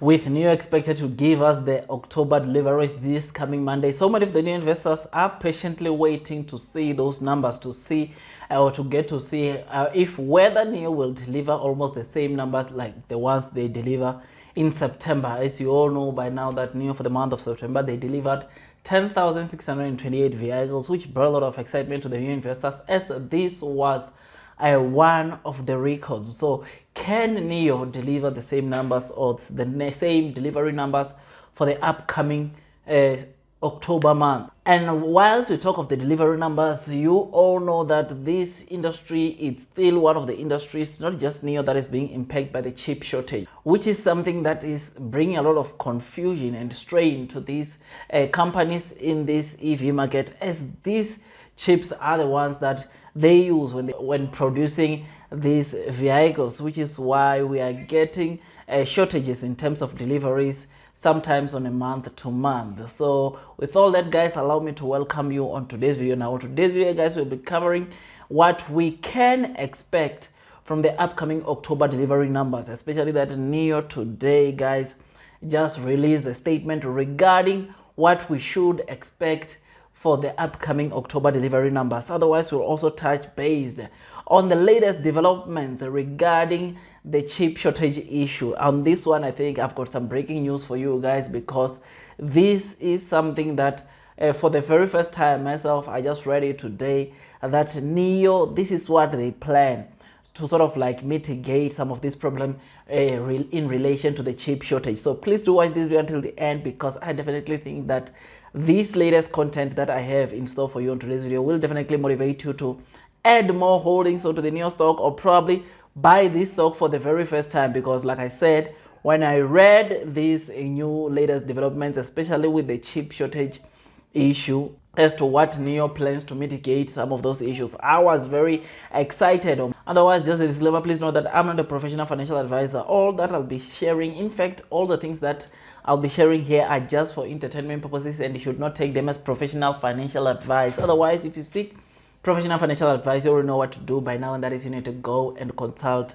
with Nio expected to give us the October deliveries this coming Monday. So many of the new investors are patiently waiting to see those numbers, to see or to get to see if whether Nio will deliver almost the same numbers like the ones they deliver in September. As you all know by now that Nio for the month of September, they delivered 10,628 vehicles, which brought a lot of excitement to the new investors, as this was one of the records. So can Nio deliver the same numbers or the same delivery numbers for the upcoming October month? And whilst we talk of the delivery numbers, you all know that this industry is still one of the industries, not just Nio, that is being impacted by the chip shortage, which is something that is bringing a lot of confusion and strain to these companies in this EV market, as these chips are the ones that they use when producing these vehicles, which is why we are getting shortages in terms of deliveries, sometimes on a month to month. So with all that, guys, allow me to welcome you on today's video. Now on today's video, guys, we'll be covering what we can expect from the upcoming October delivery numbers, especially that Nio today, guys, just released a statement regarding what we should expect for the upcoming October delivery numbers. Otherwise, we'll also touch base on the latest developments regarding the chip shortage issue. On this one, I think I've got some breaking news for you guys, because this is something that for the very first time myself, I just read it today, that Nio, this is what they plan to sort of like mitigate some of this problem in relation to the chip shortage. So please do watch this video until the end, because I definitely think that this latest content that I have in store for you on today's video will definitely motivate you to add more holdings onto the Nio stock, or probably buy this stock for the very first time. Because like I said, when I read these new latest developments, especially with the chip shortage issue, as to what Nio plans to mitigate some of those issues, I was very excited. Otherwise, just a disclaimer, please know that I'm not a professional financial advisor. All that I'll be sharing, in fact, all the things that I'll be sharing here are just for entertainment purposes, and you should not take them as professional financial advice. Otherwise, if you seek professional financial advice, you already know what to do by now, and that is you need to go and consult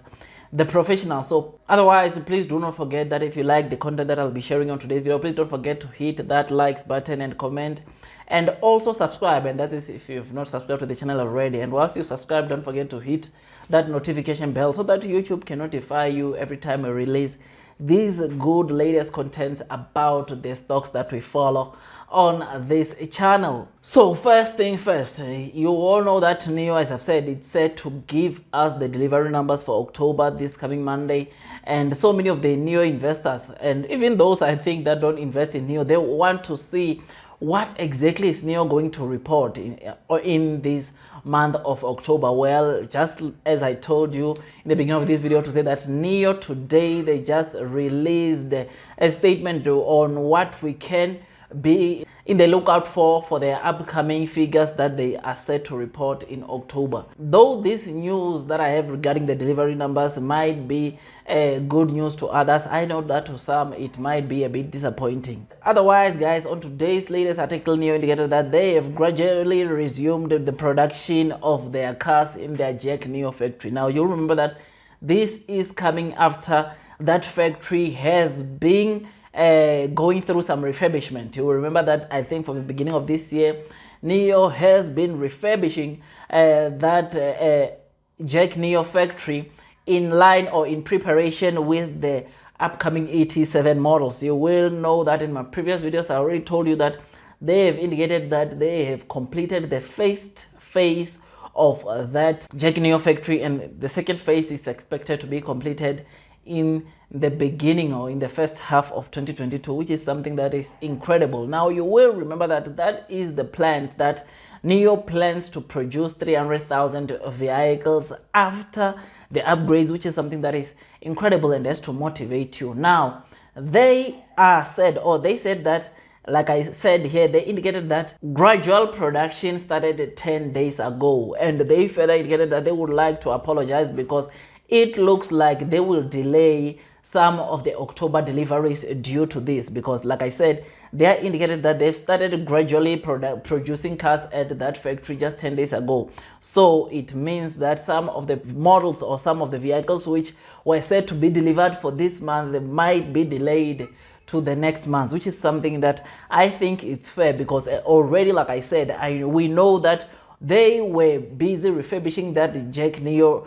the professional. So otherwise, please do not forget that if you like the content that I'll be sharing on today's video, please don't forget to hit that likes button and comment, and also subscribe. And that is if you've not subscribed to the channel already. And once you subscribe, don't forget to hit that notification bell so that YouTube can notify you every time I release these good latest content about the stocks that we follow on this channel. So first thing first, you all know that Nio, as I've said, it's set to give us the delivery numbers for October this coming Monday. And so many of the Nio investors, and even those I think that don't invest in Nio, they want to see what exactly is Nio going to report in this month of October. Well, just as I told you in the beginning of this video, to say that Nio today, they just released a statement on what we can be in the lookout for their upcoming figures that they are set to report in October. Though this news that I have regarding the delivery numbers might be good news to others, I know that to some it might be a bit disappointing. Otherwise, guys, on today's latest article, Nio indicated that they have gradually resumed the production of their cars in their Jack Nio factory. Now, you'll remember that this is coming after that factory has been going through some refurbishment. You will remember that I think from the beginning of this year, Nio has been refurbishing that Jack Nio factory in line or in preparation with the upcoming ET7 models. You will know that in my previous videos, I already told you that they have indicated that they have completed the first phase of that Jack Nio factory, and the second phase is expected to be completed in the beginning or in the first half of 2022, which is something that is incredible. Now, you will remember that that is the plan, that Nio plans to produce 300,000 vehicles after the upgrades, which is something that is incredible and has to motivate you. Now, they said that, like I said here, they indicated that gradual production started 10 days ago, and they further indicated that they would like to apologize because it looks like they will delay some of the October deliveries due to this, because like I said, they are indicated that they've started gradually producing cars at that factory just 10 days ago. So it means that some of the models or some of the vehicles which were said to be delivered for this month, they might be delayed to the next month, which is something that I think it's fair, because already, like I said, we know that they were busy refurbishing that Jack Nio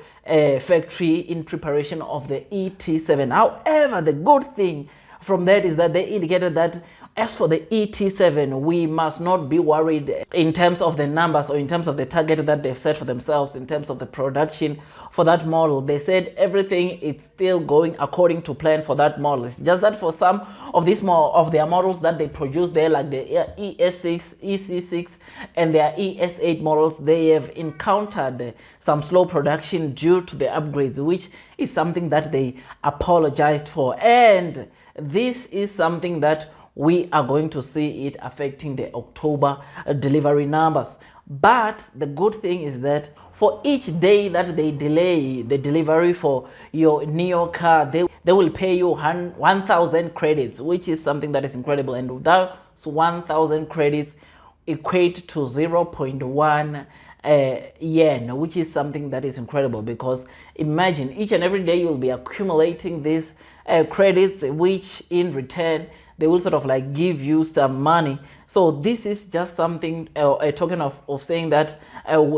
factory in preparation of the ET7. However, the good thing from that is that they indicated that as for the ET7, we must not be worried in terms of the numbers or in terms of the target that they've set for themselves in terms of the production for that model. They said everything is still going according to plan for that model. It's just that for some of these more of their models that they produce there, like the ES6, EC6 and their ES8 models, they have encountered some slow production due to the upgrades, which is something that they apologized for. And this is something that we are going to see it affecting the October delivery numbers. But the good thing is that for each day that they delay the delivery for your Nio car, they will pay you 1,000 credits, which is something that is incredible. And those 1,000 credits equate to 0.1 yen, which is something that is incredible, because imagine each and every day you'll be accumulating these credits, which in return they will sort of like give you some money. So this is just something, a token of saying that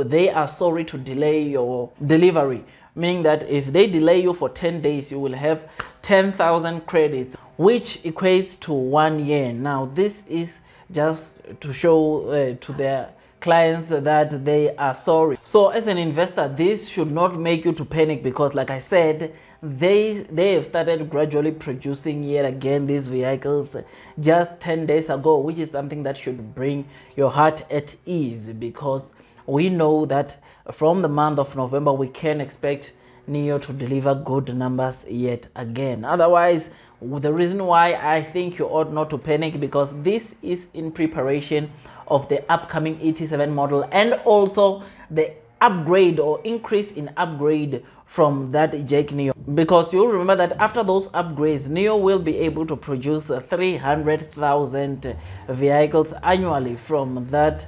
they are sorry to delay your delivery, meaning that if they delay you for 10 days, you will have 10,000 credits, which equates to 1 yen. Now, this is just to show to their clients that they are sorry. So as an investor, this should not make you to panic, because like I said, they have started gradually producing yet again these vehicles just 10 days ago, which is something that should bring your heart at ease, because we know that from the month of November we can expect Nio to deliver good numbers yet again. Otherwise, the reason why I think you ought not to panic, because this is in preparation of the upcoming ET7 model, and also the upgrade or increase in upgrade from that Jack Nio, because you'll remember that after those upgrades, Nio will be able to produce 300,000 vehicles annually from that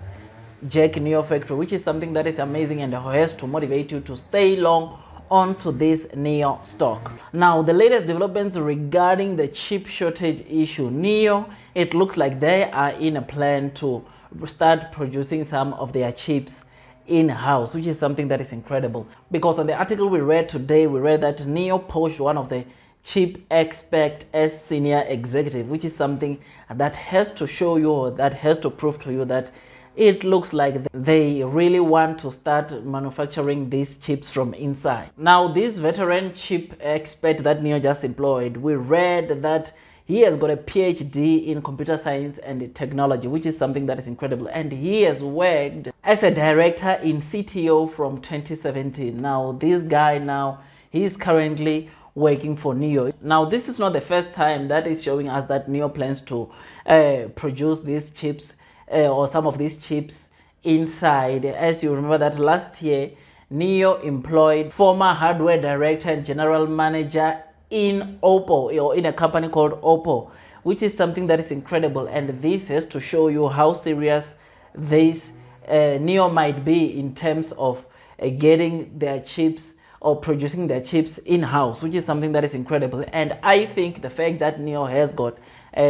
Jack Nio factory, which is something that is amazing and has to motivate you to stay long onto this Nio stock. Now, the latest developments regarding the chip shortage issue. Nio, it looks like they are in a plan to start producing some of their chips in-house, which is something that is incredible, because on the article we read today, we read that Nio poached one of the chip expert as senior executive, which is something that has to show you, or that has to prove to you, that it looks like they really want to start manufacturing these chips from inside. Now, this veteran chip expert that Nio just employed, we read that he has got a PhD in computer science and technology, which is something that is incredible. And he has worked as a director in CTO from 2017. Now, this guy now, he is currently working for Nio. Now, this is not the first time that is showing us that Nio plans to produce these chips or some of these chips inside. As you remember that last year, Nio employed former hardware director and general manager in Oppo, or in a company called Oppo, which is something that is incredible. And this has to show you how serious this Nio might be in terms of getting their chips or producing their chips in-house, which is something that is incredible. And I think the fact that Nio has got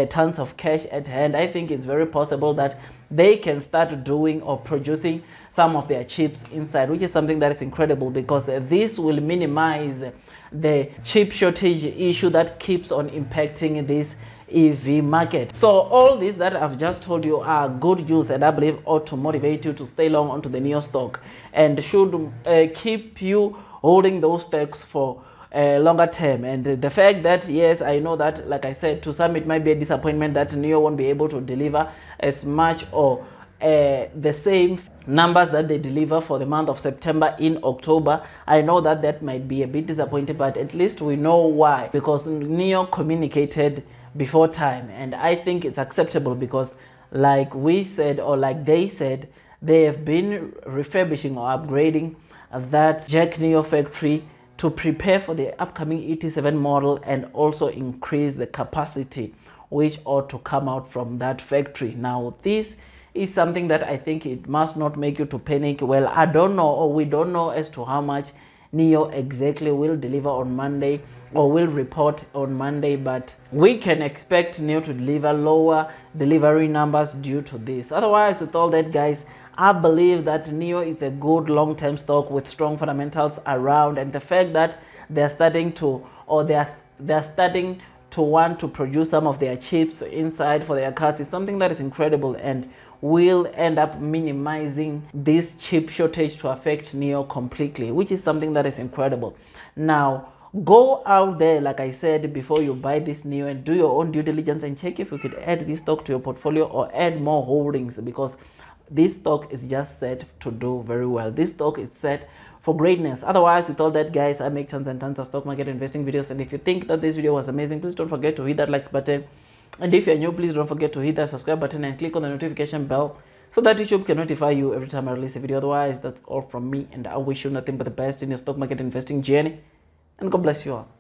tons of cash at hand, I think it's very possible that they can start doing or producing some of their chips inside, which is something that is incredible, because this will minimize the chip shortage issue that keeps on impacting this EV market. So all this that I've just told you are good news, and I believe ought to motivate you to stay long onto the Nio stock, and should keep you holding those stocks for longer term. And the fact that, yes, I know that, like I said, to some it might be a disappointment that Nio won't be able to deliver as much or the same numbers that they deliver for the month of September in October. I know that that might be a bit disappointing, but at least we know why, because Nio communicated before time, and I think it's acceptable, because like we said, or like they said, they have been refurbishing or upgrading that Jack Nio factory to prepare for the upcoming ET7 model and also increase the capacity which ought to come out from that factory. Now this is something that I think it must not make you to panic. Well, I don't know, or we don't know as to how much Nio exactly will deliver on Monday or will report on Monday, but we can expect Nio to deliver lower delivery numbers due to this. Otherwise, with all that, guys, I believe that Nio is a good long-term stock with strong fundamentals around, and the fact that they're starting to, or they're starting to want to produce some of their chips inside for their cars is something that is incredible and will end up minimizing this chip shortage to affect Nio completely, which is something that is incredible. Now, go out there, like I said, before you buy this Nio, and do your own due diligence and check if you could add this stock to your portfolio or add more holdings, because this stock is just set to do very well. This stock is set for greatness. Otherwise, with all that, guys, I make tons and tons of stock market investing videos, and if you think that this video was amazing, please don't forget to hit that like button. And if you're new, please don't forget to hit that subscribe button and click on the notification bell so that YouTube can notify you every time I release a video. Otherwise, that's all from me, and I wish you nothing but the best in your stock market investing journey, and God bless you all.